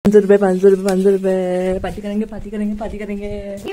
₹500 ₹500 party करेंगे party करेंगे party करेंगे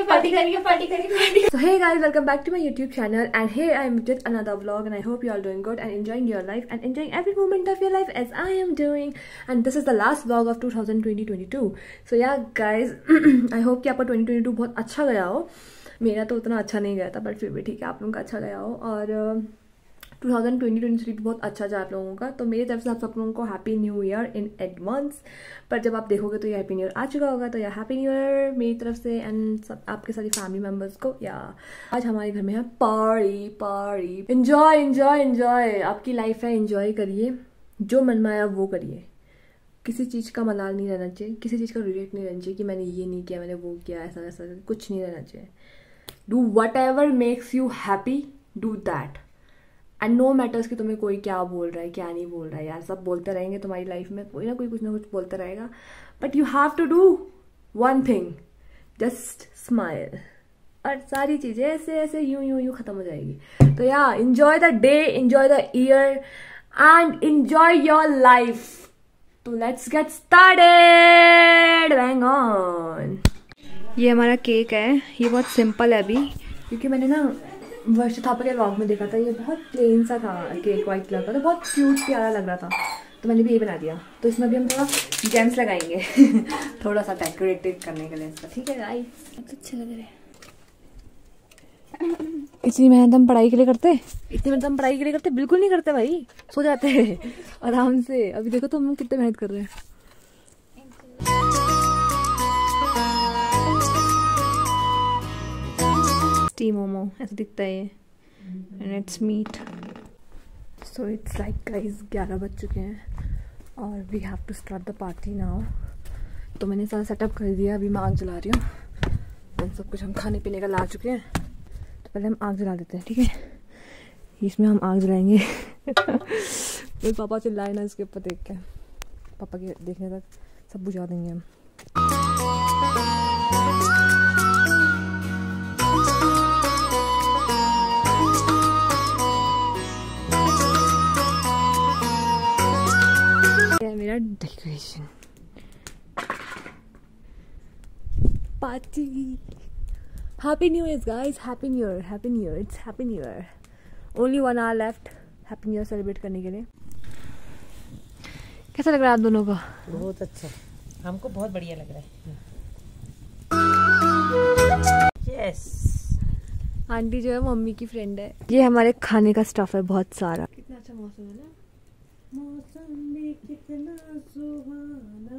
पार्टी करेंगे पार्टी करेंगे। So hey guys, welcome back to my YouTube channel and here I am with another vlog and I hope you all doing good and enjoying your life and enjoying every moment of your life as I am doing, and this is the last vlog of 2022. So yeah guys, I hope कि आपका 2022 बहुत अच्छा गया हो। मेरा तो उतना अच्छा नहीं गया था बट फिर भी ठीक है, आप लोगों का अच्छा गया हो और 2023 बहुत अच्छा जा आप लोगों का। तो मेरी तरफ से आप सब लोगों को happy new year in advance. पर जब आप देखोगे तो ये हैप्पी न्यू ईयर आ चुका होगा, तो या हैप्पी न्यू ईयर मेरी तरफ से एंड सब आपके सारी फैमिली मेम्बर्स को। या आज हमारे घर में है party party, enjoy enjoy enjoy. आपकी लाइफ है, एंजॉय करिए, जो मन में आया वो करिए। किसी चीज़ का मलाल नहीं रहना चाहिए, किसी चीज़ का रिग्रेट नहीं रहना चाहिए कि मैंने ये नहीं किया, मैंने वो किया, ऐसा ऐसा कुछ नहीं रहना चाहिए। Do whatever makes you happy, do that and no matters कि तुम्हें कोई क्या बोल रहा है क्या नहीं बोल रहा है। यार सब बोलते रहेंगे तुम्हारी लाइफ में, कोई ना कोई कुछ ना कुछ बोलता रहेगा, but you have to do one thing, just smile और सारी चीज़ें ऐसे ऐसे यूं यूं यूं खत्म हो जाएगी। तो या enjoy the day, enjoy the year and enjoy your life. तो let's get started, bang on. ये हमारा केक है, ये बहुत सिंपल है अभी क्योंकि मैंने ना वर्ष थापा के व्लॉग में देखा था, ये बहुत प्लेन सा था केक, वाइट कलर का, तो बहुत क्यूट प्यारा लग रहा था, तो मैंने भी ये बना दिया। तो इसमें भी हम थोड़ा जेम्स लगाएंगे थोड़ा सा डेकोरेटेड करने के लिए इसका, ठीक है गाइस? बहुत अच्छे लग रहे हैं। इतनी मेहनत हम पढ़ाई के लिए करते, इतनी मेहनत हम पढ़ाई के लिए करते बिल्कुल नहीं करते भाई, सो जाते हैं आराम से। अभी देखो तो हम कितने मेहनत कर रहे हैं। टी मोमो ऐसा दिखता है ये, and it's meat. So it's like guys 11 बज चुके हैं और we have to start the party now. तो मैंने सारा सेटअप कर दिया, अभी मैं आग जला रही हूँ। सब कुछ हम खाने पीने का ला चुके हैं, तो पहले हम आग जला देते हैं, ठीक है? इसमें हम आग जलाएंगे मेरे पापा चिल्लाए ना इसके ऊपर देख के, पापा के देखने तक सब बुझा देंगे हम। मेरा decoration party. Happy new year guys, happy new year, happy new year, it's happy new year. Only 1 hour left happy new year celebrate करने के लिए। कैसा लग रहा है आप दोनों का? बहुत अच्छा, हमको बहुत बढ़िया लग रहा है। यस, आंटी जो है मम्मी की फ्रेंड है। ये हमारे खाने का स्टफ है बहुत सारा। कितना अच्छा मौसम है ना, मौसम भी कितना सुहाना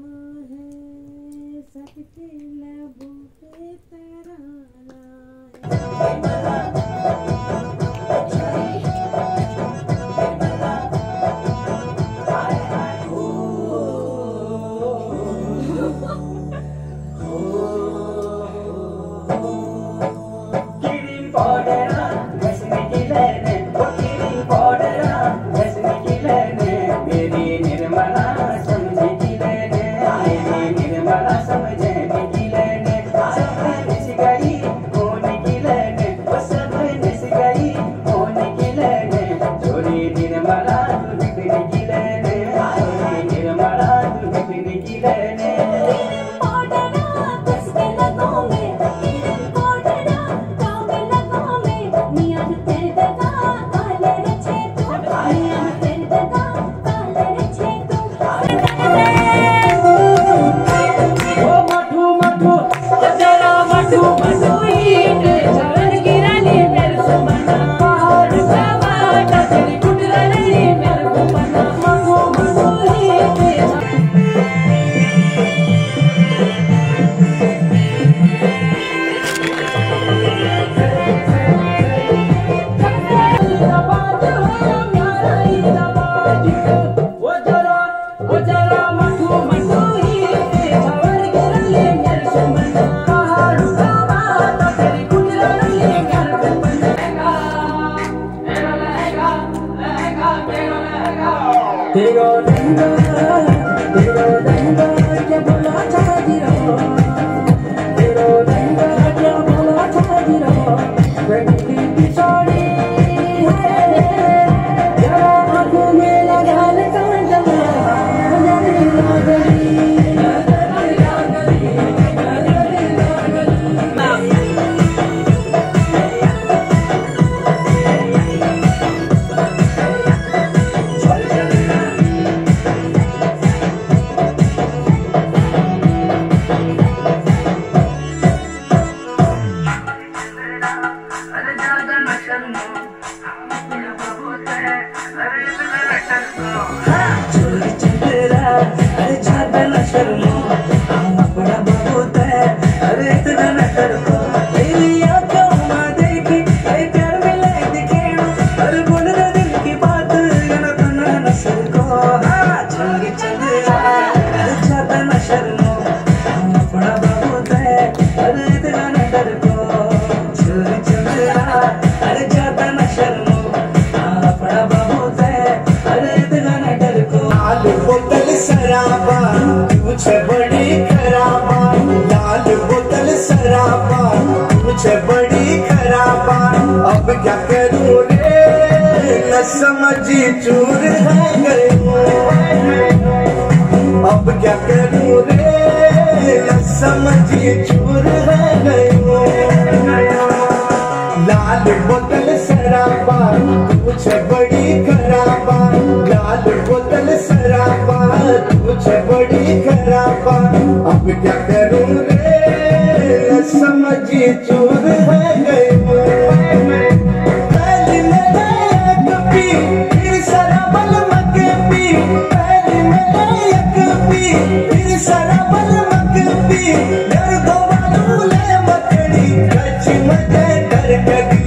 है, सबके लबों पे तराना अपना बहुत है अरे इतना न तड़को मेरी आंखों में देखी ऐ प्यार मिले दिखे अरे बोल दे दिल की बात ये न तना न सको हाँ चंगी चंद्रा अरे जाता न शर्मो अपना बहुत है अरे इतना न तड़को चंगी चंद्रा अरे जाता न शर्मो अपना बहुत है अरे इतना न तड़को लाल बोतल शराबा तुझे बड़ी खराबा लाल बोतल शराबा तुझे बड़ी खराबा अब क्या करूं रे न समझी चूर है गए अब क्या करूं रे न समझी चूर है गए लाल बोतल शराबा तुझे बड़ी खराबा लाल बोतल शराबा तुझे बड़ी खराबा अब क्या करूं रे समझी चूर है गई पहली मैंने एक पी फिर शराबल मके पी पहली मैंने एक पी फिर शराबल मके पी यार गोवालू ले मकड़ी कच्ची मजे कर कदी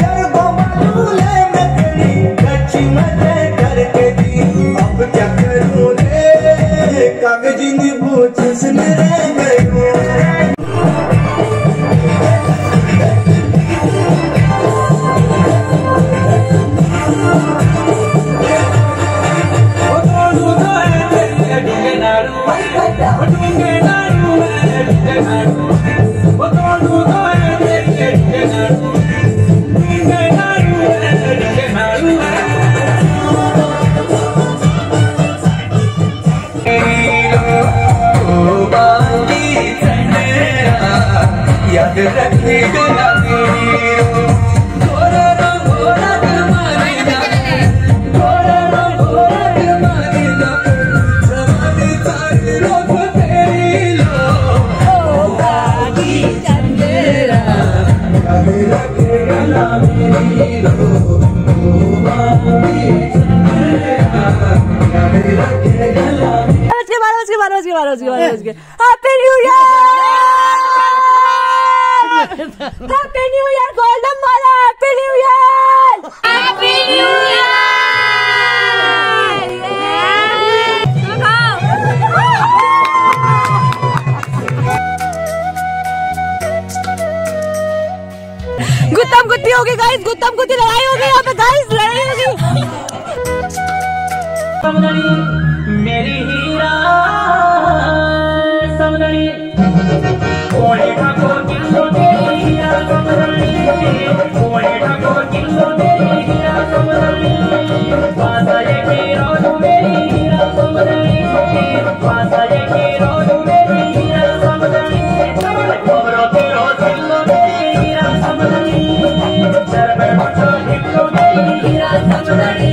यार गोवालू ले मकड़ी कच्ची मजे कर कदी अब क्या करूं रे कागजी नींबू चूसने रह गए याद रखिएगा happy new year happy new year golden वाला happy new year happy new year. गुत्तम गुत्ती होगी गाइस, गुत्तम गुत्ती लड़ाई होगी यहाँ पे गाइस, लड़ाई होगी। मेरी हीरा समदनी ओए ठाकुर किलो तेरी हीरा समदनी ओए ठाकुर किलो तेरी हीरा समदनी पासा ये हीरो तू मेरी हीरा समदनी पासा ये हीरो तू मेरी हीरा समदनी कोबरो तेरो किलो तेरी हीरा समदनी सरबर बच्चो किलो तेरी हीरा समदनी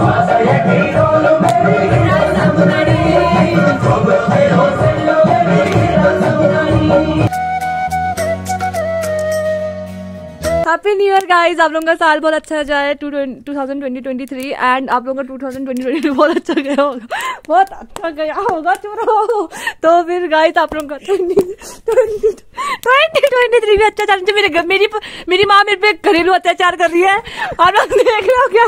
पासा ये हीरो तू मेरी हीरा समदनी कोबरो तेरो किलो तेरी हीरा समदनी। हैप्पी न्यू ईयर गाइस, आप लोगों का साल बहुत अच्छा जाए 2023 एंड आप लोगों का 2022 बहुत अच्छा गया होगा, बहुत अच्छा गया होगा चुरो। तो फिर गाइस आप लोगों का 2023 भी अच्छा जाना चाहिए। मेरी माँ मेरे पे घरेलू अत्याचार कर रही है, आप लोग देख रहे हो क्या?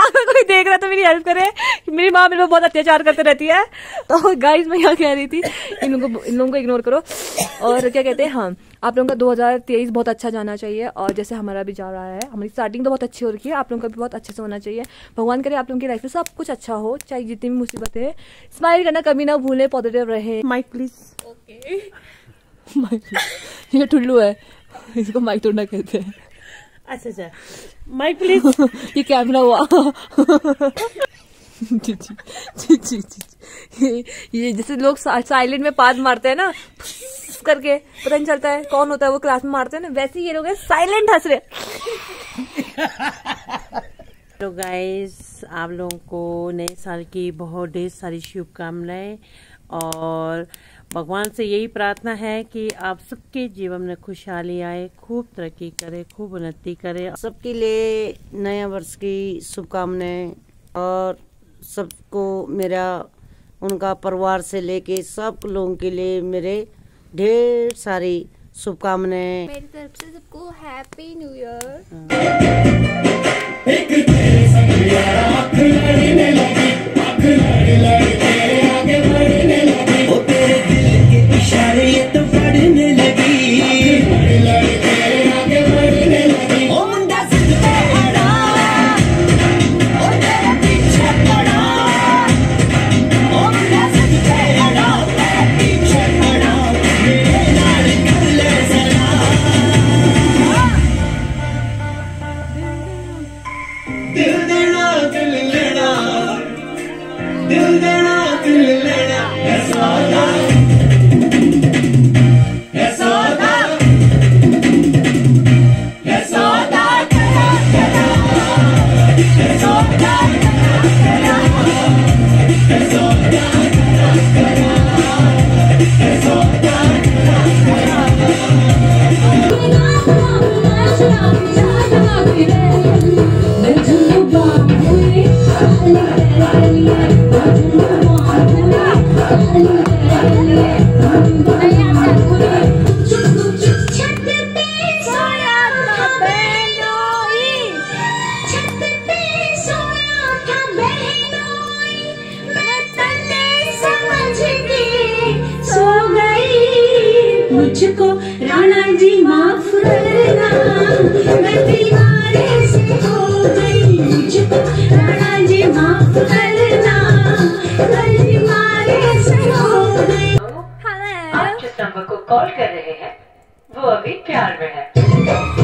अगर कोई देख रहा है तो मेरी हेल्प करे, मेरी माँ मेरे पे बहुत अत्याचार करते रहती है। तो गाइस मैं यहाँ कह रही थी इन लोगों को इग्नोर करो। और क्या कहते हैं, हाँ आप लोगों का 2023 बहुत अच्छा जाना चाहिए और जैसे हमारा भी जा रहा है, हमारी स्टार्टिंग तो बहुत अच्छी हो रही है, आप लोगों का भी बहुत अच्छे से होना चाहिए। भगवान करे आप लोगों की लाइफ में सब कुछ अच्छा हो, चाहे जितनी भी मुसीबतें है। स्माइल करना कभी ना भूलें, पॉजिटिव रहे। Mic please. ओके माइक, ये टुल्लू है, इसको माइक तोड़ना कहते हैं। अच्छा माइक प्लीज। ये कैमरा हुआ। जी जी जी जी जी, ये जैसे लोग साइलेंट में पाद मारते हैं ना करके, पता नहीं चलता है कौन होता है वो क्लास में मारते हैं ना, वैसे ही ये लोग साइलेंट हंस रहे। तो गाइस आप लोगों को नए साल की बहुत ढेर सारी शुभकामनाएं और भगवान से यही प्रार्थना है कि आप सबके जीवन में खुशहाली आए, खूब तरक्की करे, खूब उन्नति करे। सबके लिए नया वर्ष की शुभकामनाएं और सबको मेरा उनका परिवार से लेके सब लोगों के लिए मेरे ढेर सारी शुभकामनाएं। मेरी तरफ से सबको हैप्पी न्यू ईयर। मुझको राणा जी माफ करना, मैं दीवाने से हो गई। मुझको राणा जी माफ करना, मैं दीवाने से हो गई। आप जिस नंबर को कॉल कर रहे हैं वो अभी प्यार में है।